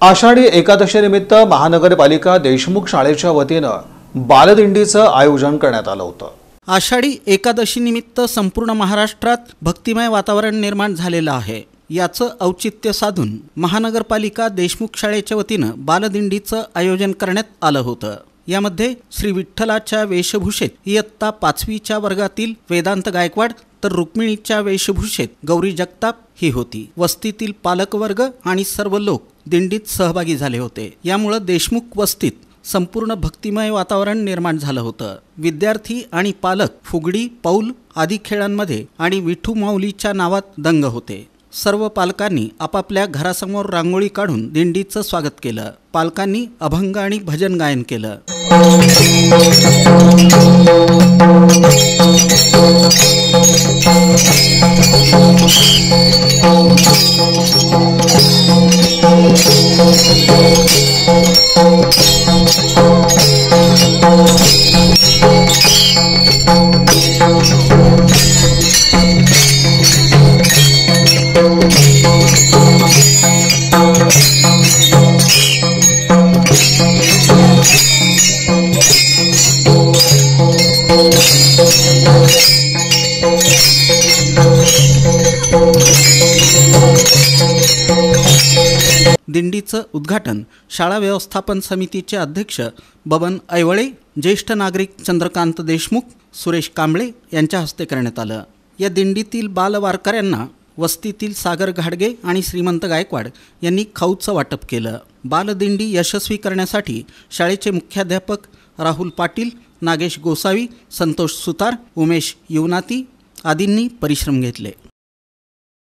आषाढी एकादशीनिमित्त महानगरपालिका देशमुख शाळेच्या वतीनं बालदिंडीचं आयोजन करण्यात आलं होतं। आषाढी एकादशीनिमित्त संपूर्ण महाराष्ट्रात भक्तिमय वातावरण निर्माण झालेलं आहे। याचं औचित्य साधून महानगरपालिका देशमुख शाळेच्या वतीनं बालदिंडीचं आयोजन करण्यात आलं होतं। यामध्ये श्री विठ्ठलाच्या वेशभूषेत इयत्ता 5वीच्या वर्गातील वेदांत गायकवाड तर रुक्मिणीच्या वेशभूषेत गौरी जगताप ही होती। वस्तीतील पालकवर्ग आणि सर्व लोक दिंडीत सहभागी झाले होते। यामुळे देशमुख वस्तीत संपूर्ण भक्तिमय वातावरण निर्माण झालं होतं। विद्यार्थी आणि पालक फुगडी, पौल आदी खेळांमध्ये आणि विठू माऊलीच्या नावात दंग होते। सर्व पालकांनी आपापल्या घरासमोर रांगोळी काढून दिंडीचं स्वागत केलं। पालकांनी अभंग आणि भजन गायन केलं। दिंडीचं उद्घाटन शाळा व्यवस्थापन समितीचे अध्यक्ष बबन ऐवळे, ज्येष्ठ नागरिक चंद्रकांत देशमुख, सुरेश कांबळे यांच्या हस्ते करण्यात आलं। या दिंडीतील बालवारकऱ्यांना वस्तीतील सागर घाडगे आणि श्रीमंत गायकवाड यांनी खाऊचं वाटप केलं। बालदिंडी यशस्वी करण्यासाठी शाळेचे मुख्याध्यापक राहुल पाटील, नागेश गोसावी, संतोष सुतार, उमेश युवनाती आदींनी परिश्रम घेतले।